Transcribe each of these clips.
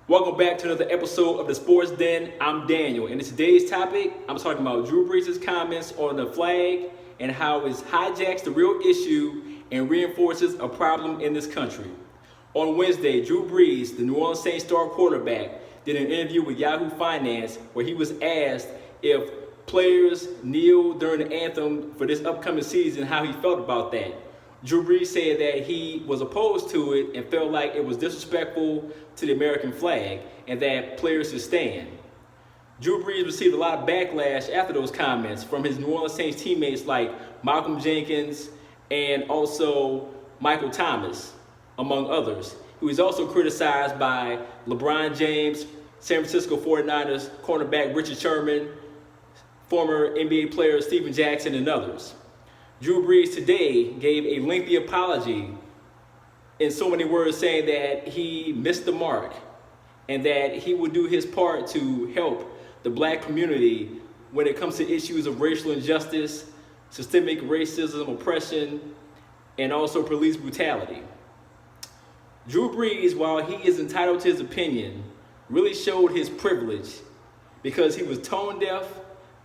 Welcome back to another episode of the Sports Den. I'm Daniel, and in today's topic, I'm talking about Drew Brees' comments on the flag and how it hijacks the real issue and reinforces a problem in this country. On Wednesday, Drew Brees, the New Orleans Saints star quarterback, did an interview with Yahoo Finance where he was asked if players kneel during the anthem for this upcoming season, how he felt about that. Drew Brees said that he was opposed to it and felt like it was disrespectful to the American flag and that players should stand. Drew Brees received a lot of backlash after those comments from his New Orleans Saints teammates like Malcolm Jenkins and also Michael Thomas, among others. He was also criticized by LeBron James, San Francisco 49ers cornerback Richard Sherman, former NBA player Steven Jackson, and others. Drew Brees today gave a lengthy apology in so many words, saying that he missed the mark and that he will do his part to help the black community when it comes to issues of racial injustice, systemic racism, oppression, and also police brutality. Drew Brees, while he is entitled to his opinion, really showed his privilege because he was tone deaf,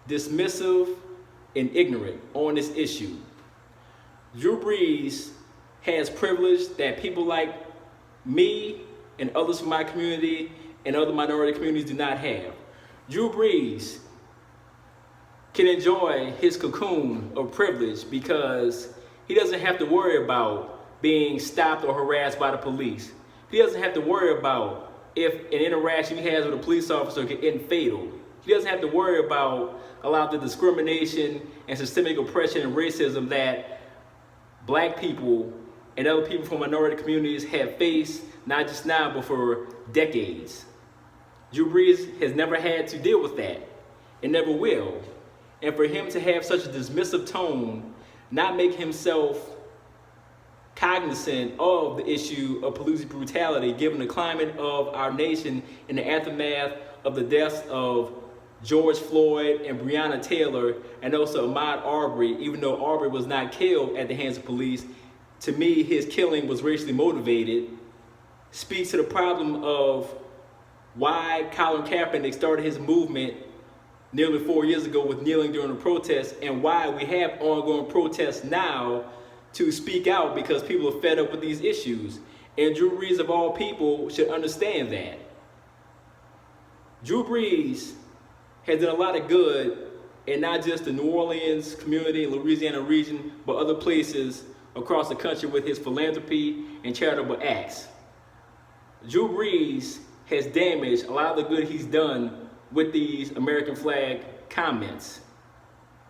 dismissive, and ignorant on this issue. Drew Brees has privilege that people like me and others from my community and other minority communities do not have. Drew Brees can enjoy his cocoon of privilege because he doesn't have to worry about being stopped or harassed by the police. He doesn't have to worry about if an interaction he has with a police officer can end fatal. He doesn't have to worry about a lot of the discrimination and systemic oppression and racism that black people and other people from minority communities have faced, not just now, but for decades. Drew Brees has never had to deal with that and never will. And for him to have such a dismissive tone, not make himself cognizant of the issue of police brutality, given the climate of our nation in the aftermath of the deaths of George Floyd and Breonna Taylor, and also Ahmaud Arbery, even though Arbery was not killed at the hands of police, to me, his killing was racially motivated, speaks to the problem of why Colin Kaepernick started his movement nearly 4 years ago with kneeling during the protest, and why we have ongoing protests now to speak out because people are fed up with these issues. And Drew Brees, of all people, should understand that. Drew Brees has done a lot of good in not just the New Orleans community and Louisiana region, but other places across the country with his philanthropy and charitable acts. Drew Brees has damaged a lot of the good he's done with these American flag comments.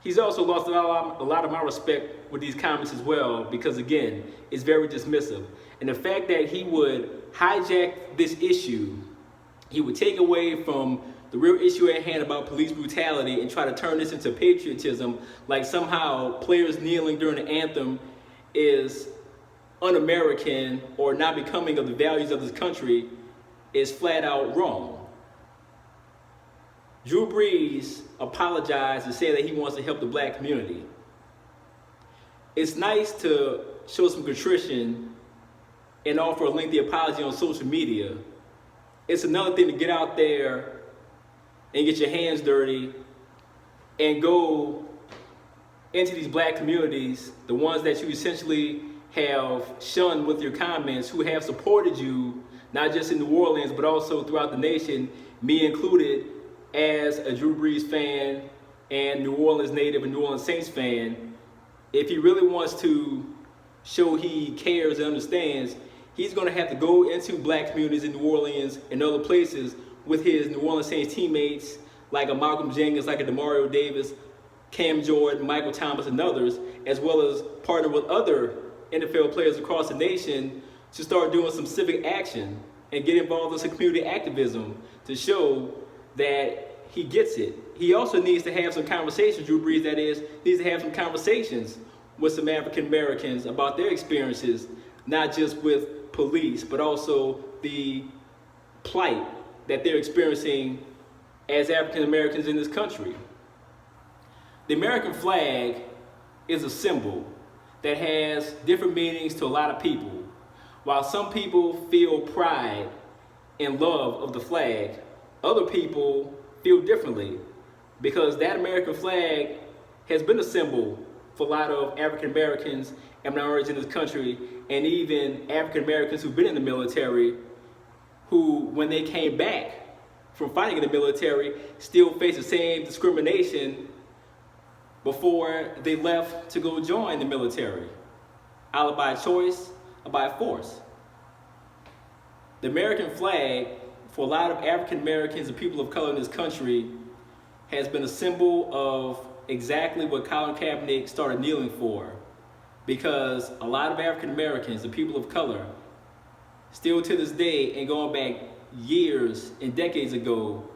He's also lost a lot of my respect with these comments as well because, again, it's very dismissive. And the fact that he would hijack this issue, he would take away from the real issue at hand about police brutality and try to turn this into patriotism, like somehow players kneeling during the anthem is un-American or not becoming of the values of this country, is flat out wrong. Drew Brees apologized and said that he wants to help the black community. It's nice to show some contrition and offer a lengthy apology on social media. It's another thing to get out there and get your hands dirty and go into these black communities, the ones that you essentially have shunned with your comments, who have supported you, not just in New Orleans, but also throughout the nation, me included, as a Drew Brees fan and New Orleans native and New Orleans Saints fan. If he really wants to show he cares and understands, he's going to have to go into black communities in New Orleans and other places with his New Orleans Saints teammates like a Malcolm Jenkins, like a Demario Davis, Cam Jordan, Michael Thomas, and others, as well as partner with other NFL players across the nation to start doing some civic action and get involved in some community activism to show that he gets it. He also needs to have some conversations, Drew Brees, that is, needs to have some conversations with some African Americans about their experiences, not just with police, but also the plight that they're experiencing as African Americans in this country. The American flag is a symbol that has different meanings to a lot of people. While some people feel pride and love of the flag, other people feel differently because that American flag has been a symbol for a lot of African Americans and minorities in this country, and even African Americans who've been in the military, who, when they came back from fighting in the military, still face the same discrimination before they left to go join the military, either by choice or by force. The American flag, for a lot of African Americans and people of color in this country, has been a symbol of exactly what Colin Kaepernick started kneeling for. Because a lot of African Americans and people of color, still to this day and going back years and decades ago,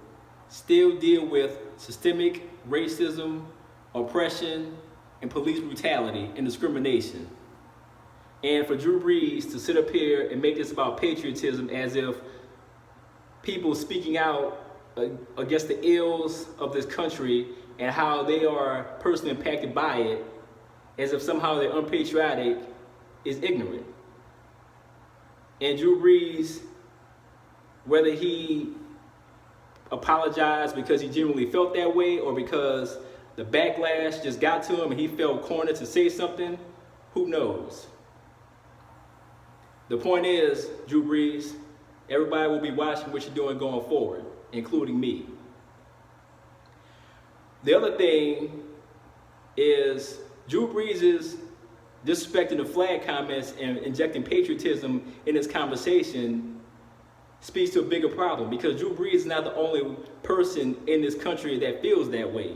still deal with systemic racism, oppression, and police brutality and discrimination. And for Drew Brees to sit up here and make this about patriotism as if people speaking out against the ills of this country and how they are personally impacted by it, as if somehow they're unpatriotic, is ignorant. And Drew Brees, whether he apologized because he genuinely felt that way or because the backlash just got to him and he felt cornered to say something, who knows? The point is, Drew Brees, everybody will be watching what you're doing going forward, including me. The other thing is Drew Brees' disrespecting the flag comments and injecting patriotism in this conversation speaks to a bigger problem, because Drew Brees is not the only person in this country that feels that way.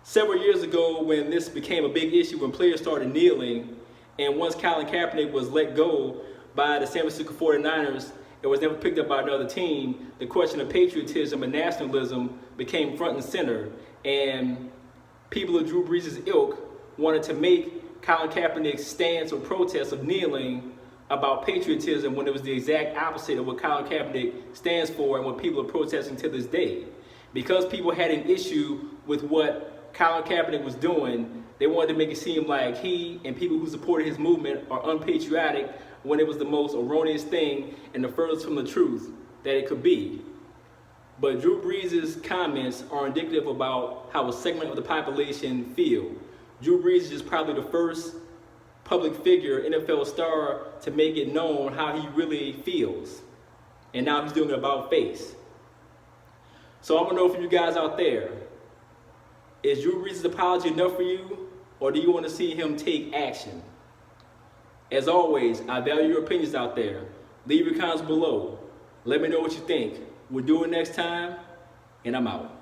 Several years ago, when this became a big issue, when players started kneeling, and once Colin Kaepernick was let go by the San Francisco 49ers, it was never picked up by another team, the question of patriotism and nationalism became front and center, and people of Drew Brees' ilk wanted to make Colin Kaepernick's stance or protest of kneeling about patriotism when it was the exact opposite of what Colin Kaepernick stands for and what people are protesting to this day. Because people had an issue with what Colin Kaepernick was doing, they wanted to make it seem like he and people who supported his movement are unpatriotic when it was the most erroneous thing and the furthest from the truth that it could be. But Drew Brees' comments are indicative about how a segment of the population feel. Drew Brees is probably the first public figure, NFL star, to make it known how he really feels. And now he's doing it about face. So I want to know from you guys out there, is Drew Brees' apology enough for you, or do you want to see him take action? As always, I value your opinions out there. Leave your comments below. Let me know what you think. We'll do it next time, and I'm out.